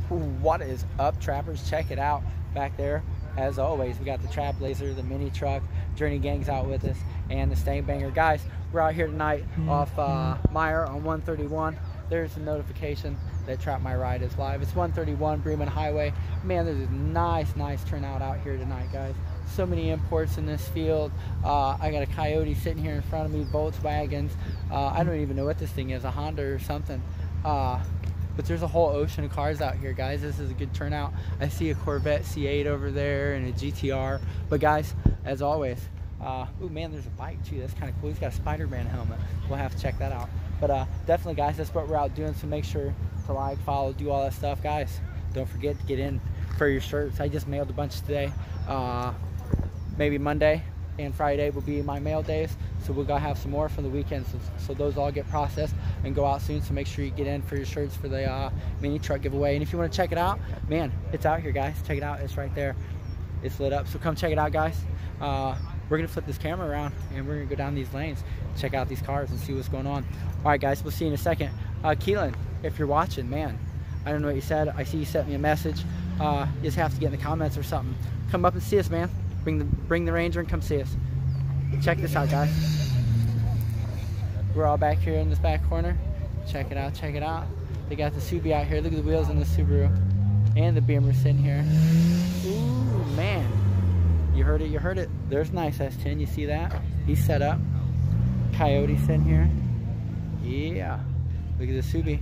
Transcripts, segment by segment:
What is up, trappers? Check it out back there. As always, we got the Trap Laser, the mini truck, Journey Gang's out with us, and the Stain Banger. Guys, we're out here tonight off Mejier on 131. There's a notification that Trap My Ride is live. It's 131 Breman Highway. Man, there's a nice turnout out here tonight, guys. So many imports in this field. I got a Coyote sitting here in front of me, Volkswagens. I don't even know what this thing is, a Honda or something. But there's a whole ocean of cars out here, guys. This is a good turnout. I see a Corvette C8 over there and a GTR. But guys, as always, oh man, there's a bike too. That's kind of cool. He's got a Spider-Man helmet. We'll have to check that out. But definitely, guys, that's what we're out doing. So make sure to like, follow, do all that stuff, guys. Don't forget to get in for your shirts. I just mailed a bunch today. Maybe Monday and Friday will be my mail days, so we're gonna have some more for the weekend, so those all get processed and go out soon. So make sure you get in for your shirts for the mini truck giveaway. And if you want to check it out, man, it's out here, guys. Check it out. It's right there. It's lit up, so come check it out, guys. We're gonna flip this camera around and we're gonna go down these lanes, check out these cars and see what's going on. All right, guys, we'll see you in a second. Keelan, if you're watching, man, I don't know what you said. I see you sent me a message. You just have to get in the comments or something. Come up and see us, man. Bring the Ranger and come see us. Check this out, guys. We're all back here in this back corner. Check it out, check it out. They got the Subi out here. Look at the wheels on the Subaru. And the Beamer sitting here. Ooh, man. You heard it, you heard it. There's nice S10, you see that? He's set up. Coyote sitting here. Yeah. Look at the Subi.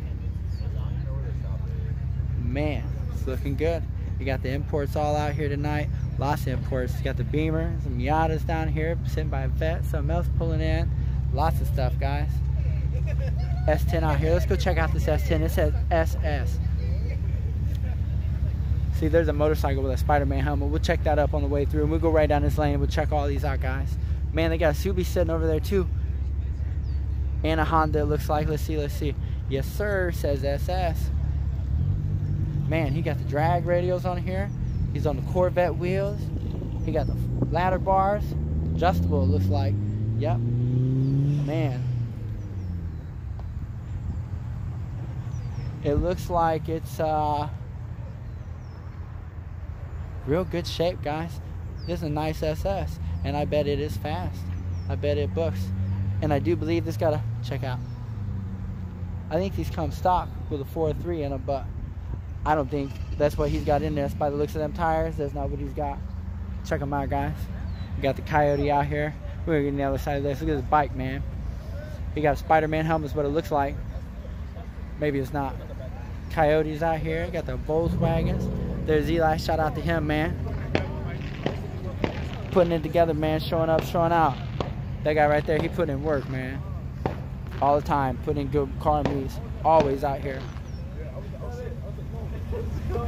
Man, it's looking good. You got the imports all out here tonight. Lots of imports. You got the Beamer, some Miatas down here, sitting by a vet, something else pulling in. Lots of stuff, guys. S10 out here. Let's go check out this S10. It says SS. See, there's a motorcycle with a Spider-Man helmet. We'll check that up on the way through. And we'll go right down this lane. We'll check all these out, guys. Man, they got a Subi sitting over there, too. And a Honda, it looks like. Let's see, let's see. Yes, sir, says SS. Man, he got the drag radials on here. He's on the Corvette wheels. He got the ladder bars. Adjustable, it looks like. Yep. Man. It looks like it's real good shape, guys. This is a nice SS. And I bet it is fast. I bet it books. And I do believe this got a, check out. I think these come stock with a 4.3 in them, but I don't think that's what he's got in there. That's by the looks of them tires. That's not what he's got. Check them out, guys. We got the Coyote out here. We're gonna get on the other side of this. Look at this bike, man. He got a Spider-Man helmet, is what it looks like. Maybe it's not. Coyotes out here. Got the Volkswagens. There's Eli. Shout out to him, man. Putting it together, man. Showing up, showing out. That guy right there, he put in work, man. All the time. Putting in good car meets. Always out here.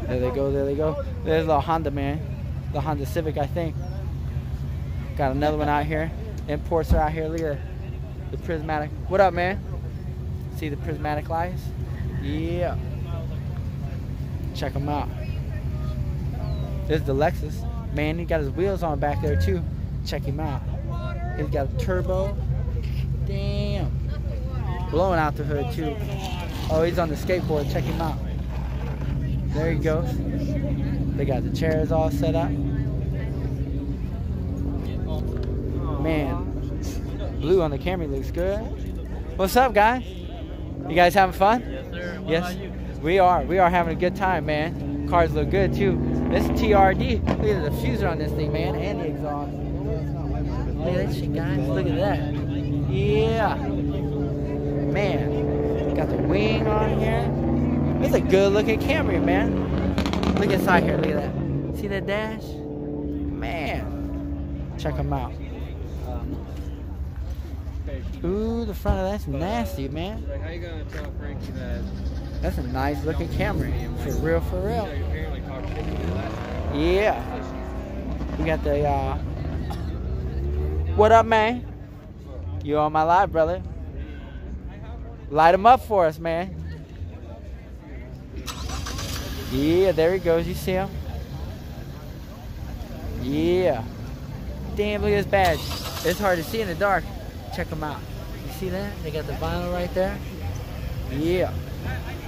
There they go, there they go. There's a little Honda, man. The Honda Civic, I think. Got another one out here. Imports are out here. Look at the prismatic. What up, man? See the prismatic lights? Yeah. Check them out. There's the Lexus. Man, he got his wheels on back there, too. Check him out. He's got a turbo. Damn. Blowing out the hood, too. Oh, he's on the skateboard. Check him out. There he goes. They got the chairs all set up. Man, blue on the Camry looks good. What's up, guys? You guys having fun? Yes, sir. What yes, about you? we are. We are having a good time, man. Cars look good too. This is TRD. Look at the diffuser on this thing, man, and the exhaust. Look at that shit, guys. Look at that. Yeah. Man, got the wing on here. It's a good looking Camry, man. Look inside here, look at that. See that dash? Man. Check them out. Ooh, the front of that's nasty, man. How you gonna tell Frankie that? That's a nice looking Camry. For real, for real. Yeah. We got the, what up, man? You on my live, brother? Light them up for us, man. Yeah, there he goes. You see him? Yeah. Damn, look at his badge. It's hard to see in the dark. Check them out. You see that? They got the vinyl right there. Yeah.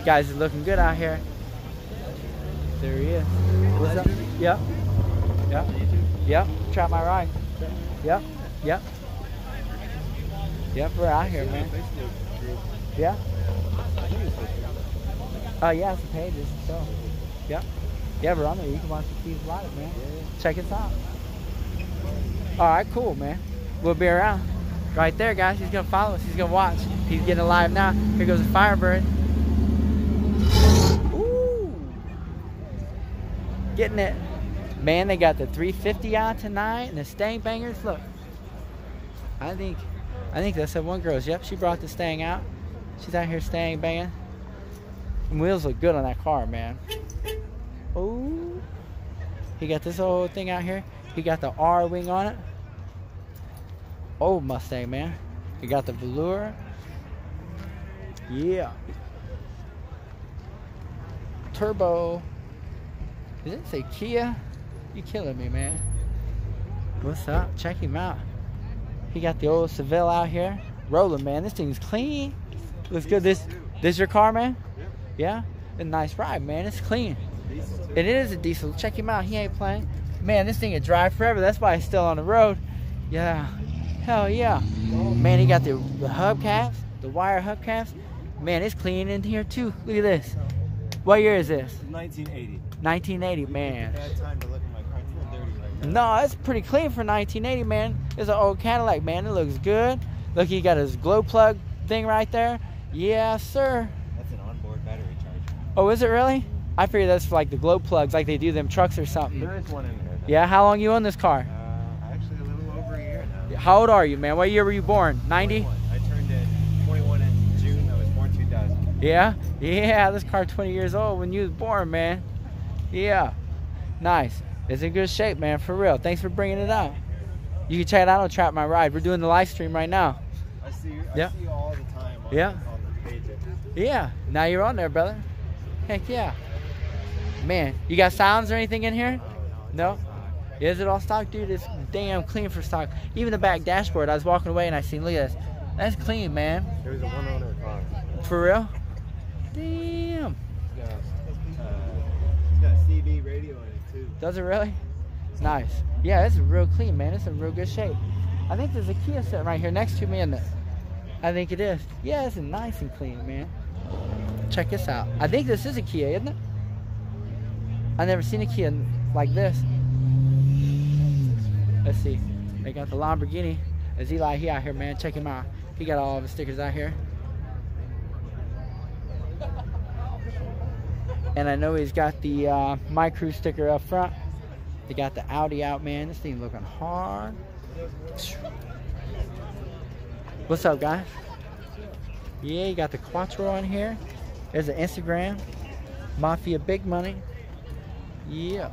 Guys are looking good out here. There he is. What's up? Yep. Yep. Yep. Trap my ride. Yep. Yep. Yep. We're out here, man. Yeah. Oh yeah, it's the pages. So. Yep. Yeah, we're on there. You can watch the Keys live, man. Check us out. All right, cool, man. We'll be around. Right there, guys. He's gonna follow us. He's gonna watch. He's getting alive now. Here goes the Firebird. Ooh. Getting it. Man, they got the 350 on tonight and the Stang Bangers. Look. I think that's that one girl's. Yep, she brought the Stang out. She's out here Stang banging. The wheels look good on that car, man. Oh. He got this whole thing out here. He got the R wing on it. Old Mustang, man. You got the velour. Yeah. Turbo. Did it say Kia? You killing me, man. What's up? Check him out. He got the old Seville out here. Rolling, man. This thing's clean. Looks good. This your car, man? Yeah? A nice ride, man. It's clean. It is a diesel. Check him out. He ain't playing. Man, this thing will drive forever. That's why it's still on the road. Yeah. Hell yeah. Man, he got the hubcaps, the wire hubcaps. Man, it's clean in here too. Look at this. What year is this? 1980. 1980, man. Bad time to look at my car. It's a little dirty right now. No, it's pretty clean for 1980, man. It's an old Cadillac, man. It looks good. Look, he got his glow plug thing right there. Yeah, sir. That's an onboard battery charger. Oh, is it really? I figured that's for like the glow plugs, like they do them trucks or something. There is one in there. Though. Yeah, how long you own this car? Actually, a little over a year now. How old are you, man? What year were you born? 90? 21. I turned 21 in June. I was born 2000. Yeah? Yeah, this car 20 years old when you was born, man. Yeah. Nice. It's in good shape, man, for real. Thanks for bringing it out. You can check it out on Trap My Ride. We're doing the live stream right now. I see you all the time on, Yeah. on the pages. Yeah. Now you're on there, brother. Heck yeah. Man, you got sounds or anything in here? No? Is it all stock? Dude, it's damn clean for stock. Even the back dashboard, I was walking away and I seen, look at this. That's clean, man. It was a one-owner car. For real? Damn. It's got CB radio in it too. Does it really? Nice. Yeah, it's real clean, man. It's in real good shape. I think there's a Kia sitting right here next to me, isn't it? I think it is. Yeah, it's nice and clean, man. Check this out. I think this is a Kia, isn't it? I've never seen a Kia like this. Let's see. They got the Lamborghini. There's Eli, he out here, man. Check him out. He got all of his stickers out here. And I know he's got the My Crew sticker up front. They got the Audi out, man. This thing looking hard. What's up, guys? Yeah, you got the Quattro on here. There's an Instagram. Mafia Big Money. Yeah.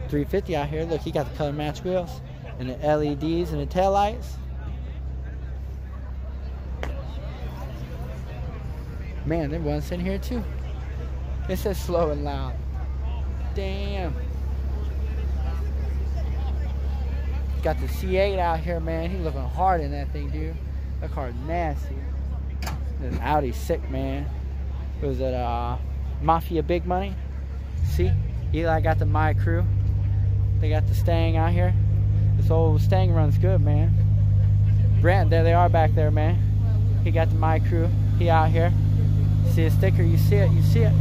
350 out here. Look, he got the color match wheels and the LEDs and the tail lights. Man, there one's in here too. It says slow and loud. Damn. Got the C8 out here, man. He looking hard in that thing, dude. That car's nasty. This Audi sick, man. It was at Mafia Big Money. See? Eli got the My Crew. They got the Stang out here. This old Stang runs good, man. Brent, there they are back there, man. He got the My Crew. He out here. See a sticker, you see it, you see it.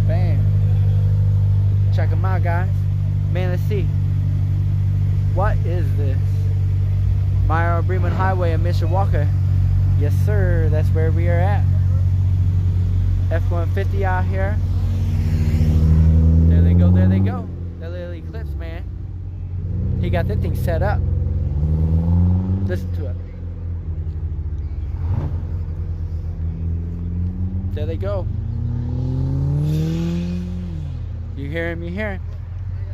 Bam. Check them out, guys. Man, let's see. What is this? Mejier Breman Highway in Mishawaka. Yes, sir. That's where we are at. F-150 out here. There they go, there they go. That little Eclipse, man. He got that thing set up. Listen to it. There they go. You hear him, you hear him.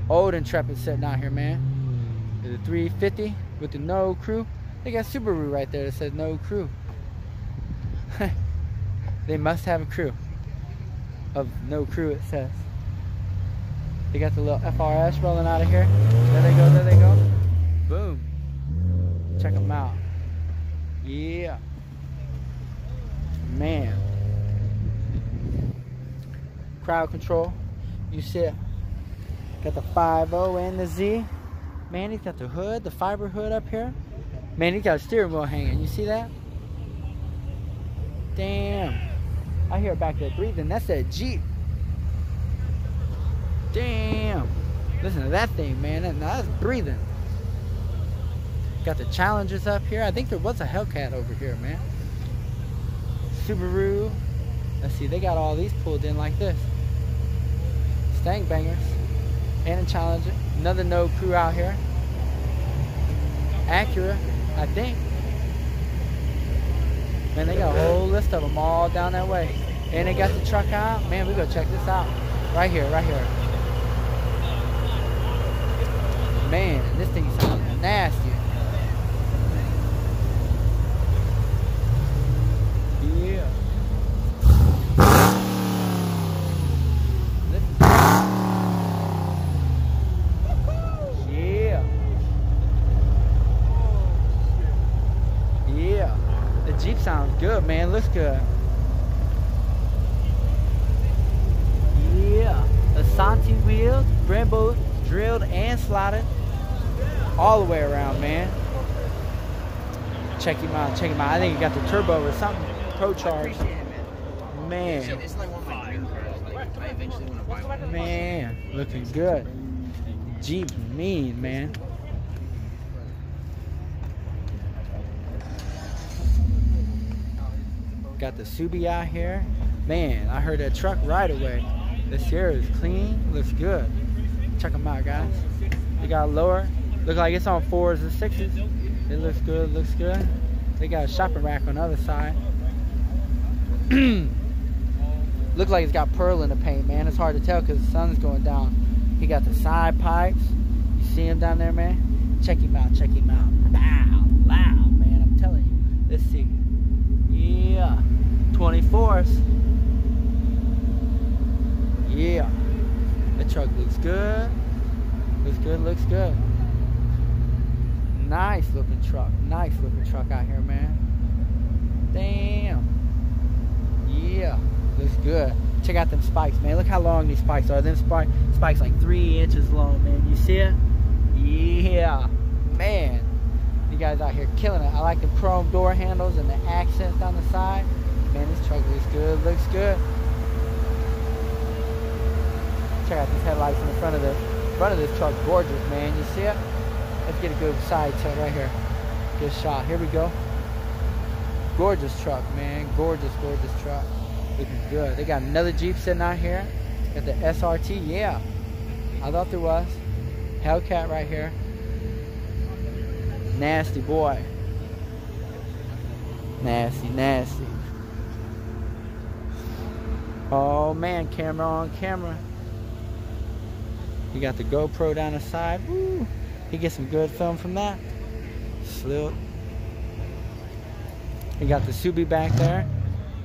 Old Intrepid sitting out here, man. There's a 350 with the no crew. They got Subaru right there that says no crew. They must have a crew. Of no crew, it says. They got the little FRS rolling out of here. There they go, there they go. Boom. Check them out. Yeah. Man. crowd control. You see it. Got the 5.0 and the Z. Man, he's got the hood, the fiber hood up here. Man, he's got a steering wheel hanging. You see that? Damn. I hear it back there breathing. That's that Jeep. Damn. Listen to that thing, man. That's breathing. Got the Challengers up here. I think there was a Hellcat over here, man. Subaru. Let's see, they got all these pulled in like this. Stank bangers. And a Challenger. Another no crew out here. Acura, I think. Man, they got a whole list of them all down that way. And they got the truck out. Man, we go check this out. Right here, right here. Man, this thing sounds nasty. Yeah. Yeah. Yeah. The Jeep sounds good, man. Looks good. Yeah. Asante wheels, Brembo drilled and slotted all the way around, man. Check him out, check him out. I think he got the turbo or something. Pro charge. Man. It's like one of my dream cars. Like, I eventually want to buy one. Man, looking good. Jeep mean, man. Got the Subi out here. Man, I heard that truck right away. This here is clean, looks good. Check them out, guys. They got lower. Look like it's on 4s and 6s. It looks good, looks good. They got a shopping rack on the other side. Looks like it's got pearl in the paint, man. It's hard to tell because the sun's going down. He got the side pipes. You see him down there, man? Check him out, check him out. Bow, loud, man. I'm telling you. Let's see. Yeah. 24s. Yeah. The truck looks good. Looks good, looks good. Nice looking truck. Nice looking truck out here, man. Damn. Yeah. Looks good. Check out them spikes, man. Look how long these spikes are. Them spikes like 3 inches long, man. You see it? Yeah. Man. You guys out here killing it. I like the chrome door handles and the accents down the side. Man, this truck looks good. Looks good. Check out these headlights in the front of this truck. Gorgeous, man. You see it? Let's get a good side check right here. Good shot. Here we go. Gorgeous truck, man. Gorgeous, gorgeous truck. Looking good. They got another Jeep sitting out here. Got the SRT. Yeah. I thought there was. Hellcat right here. Nasty boy. Nasty, nasty. Oh man, camera on camera. You got the GoPro down the side. Woo. You get some good film from that. Slow. You got the Subi back there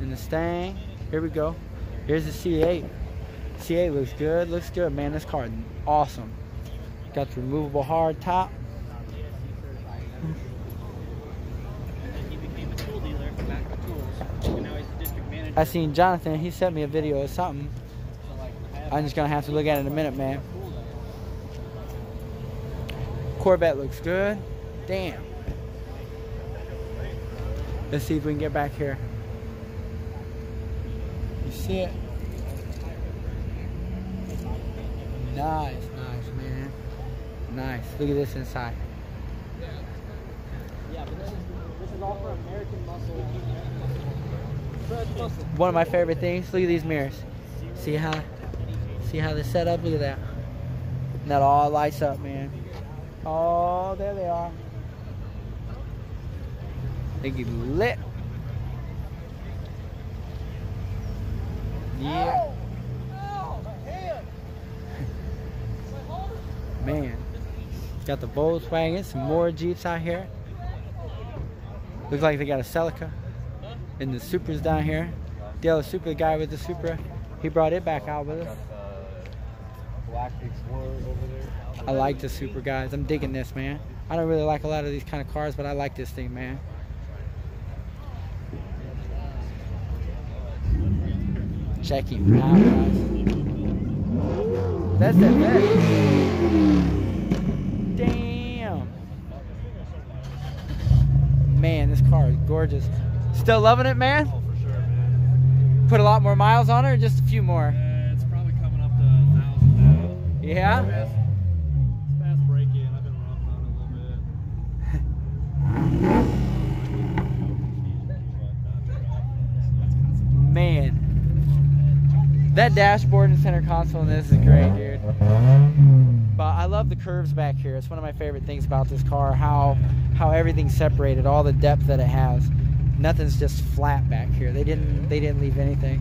and the Stang. Here we go. Here's the C8. C8 looks good. Looks good, man. This car is awesome. Got the removable hard top. He became a tool dealer back to tools. And now he's the district manager. I seen Jonathan. He sent me a video of something. I'm just gonna have to look at it in a minute, man. Corvette looks good. Damn. Let's see if we can get back here. You see it? Nice, nice, man. Nice. Look at this inside. Yeah, but this is all for American muscle. One of my favorite things. Look at these mirrors. See how they're set up? Look at that. And that all lights up, man. Oh, there they are. They get lit. Yeah. Man. Got the Volkswagen, some more Jeeps out here. Looks like they got a Celica. And the Supra's down here. The other Supra, the guy with the Supra, he brought it back out with us. Black Explorer over there. I like the Supra, guys. I'm digging this, man. I don't really like a lot of these kind of cars, but I like this thing, man. Check him out, guys. That's that bad. Damn. Man, this car is gorgeous. Still loving it, man? Oh, for sure, man. Put a lot more miles on it or just a few more? It's probably coming up to 1,000 now. Yeah? It's fast braking. I've been roughing on it a little bit. Man. That dashboard and center console in this is great, dude. But I love the curves back here. It's one of my favorite things about this car, how everything's separated, all the depth that it has. Nothing's just flat back here. They didn't leave anything.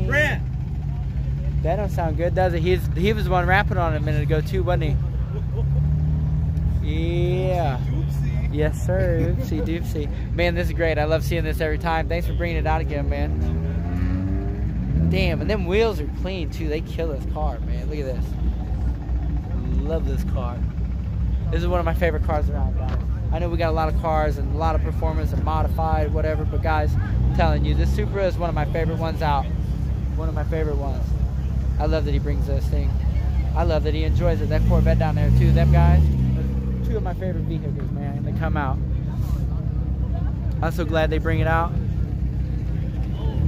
Brent! That don't sound good, does it? He was the one rapping on it a minute ago too, wasn't he? Yeah. Yes, sir. Oopsie doopsie. Man, this is great. I love seeing this every time. Thanks for bringing it out again, man. Damn, and them wheels are clean too. They kill this car, man. Look at this. Love this car. This is one of my favorite cars around, guys. I know we got a lot of cars and a lot of performance and modified, whatever, but guys, I'm telling you, this Supra is one of my favorite ones out. One of my favorite ones. I love that he brings this thing. I love that he enjoys it. That Corvette down there too. Them guys, two of my favorite vehicles, man. They come out. I'm so glad they bring it out.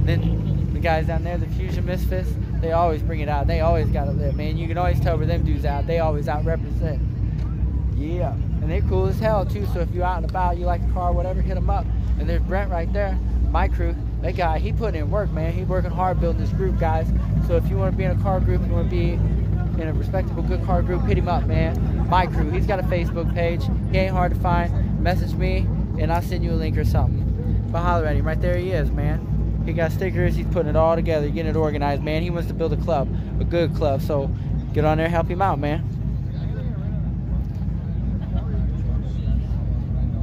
Then the guys down there, the Fusion Misfits, they always bring it out. They always got to live, man. You can always tell where them dudes out. They always out represent. Yeah, and they're cool as hell too. So if you're out and about, you like a car, whatever, hit them up. And there's Brent right there, my crew. That guy, he put in work, man. He's working hard building this group, guys. So if you want to be in a car group, you want to be in a respectable, good car group, hit him up, man. My crew. He's got a Facebook page. He ain't hard to find. Message me, and I'll send you a link or something. But holler at him. Right there he is, man. He got stickers. He's putting it all together, getting it organized, man. He wants to build a club, a good club. So get on there, help him out, man.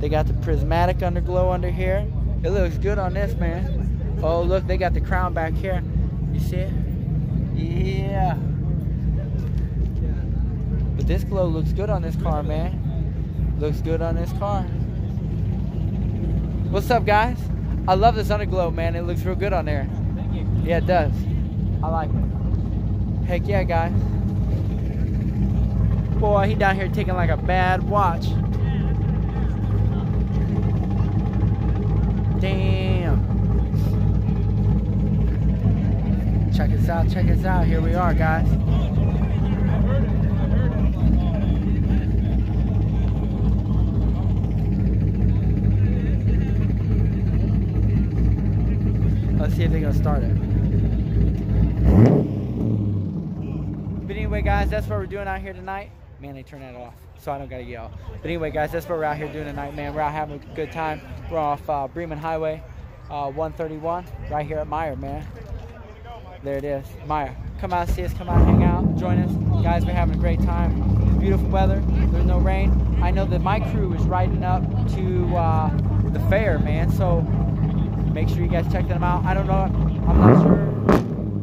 They got the prismatic underglow under here. It looks good on this, man. Oh, look, they got the crown back here. You see it? Yeah. But this glow looks good on this car, man. Looks good on this car. What's up, guys? I love this underglow, man. It looks real good on there. Yeah, it does. I like it. Heck yeah, guys. Boy, he down here taking like a bad watch. Damn. Check us out, check us out. Here we are, guys. Let's see if they're gonna start it. But anyway, guys, that's what we're doing out here tonight. Man, they turned that off, so I don't gotta yell. But anyway, guys, that's what we're out here doing tonight, man. We're out having a good time. We're off Breman Highway 131, right here at Mejier, man. There it is, Mejier. Come out, see us, come out, hang out, join us. Guys, we're having a great time. It's beautiful weather, there's no rain. I know that my crew is riding up to the fair, man, so make sure you guys check them out. I don't know, I'm not sure.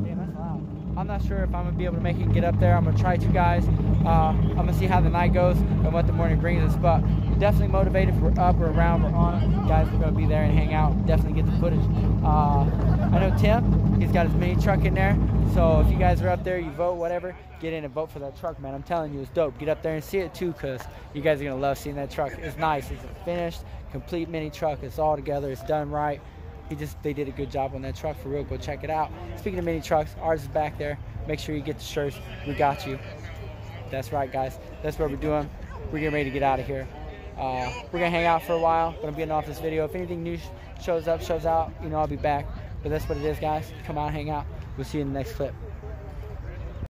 Damn, that's loud. I'm not sure if I'm gonna be able to make it get up there. I'm gonna try to, guys. I'm gonna see how the night goes and what the morning brings us, but we're definitely motivated. If we're up or around, we're on it. Guys, we're gonna be there and hang out, definitely get the footage. I know Tim, he's got his mini truck in there, so if you guys are up there, you vote, whatever, get in and vote for that truck, man. I'm telling you, it's dope. Get up there and see it too, because you guys are gonna love seeing that truck. It's nice. It's a finished, complete mini truck. It's all together. It's done right. They did a good job on that truck, for real. Go check it out. Speaking of mini trucks, ours is back there. Make sure you get the shirts. We got you. That's right, guys. That's what we're doing. We're getting ready to get out of here. We're gonna hang out for a while, but I'm getting off this video. If anything new shows up, shows out, you know, I'll be back. But that's what it is, guys. Come out, hang out. We'll see you in the next clip.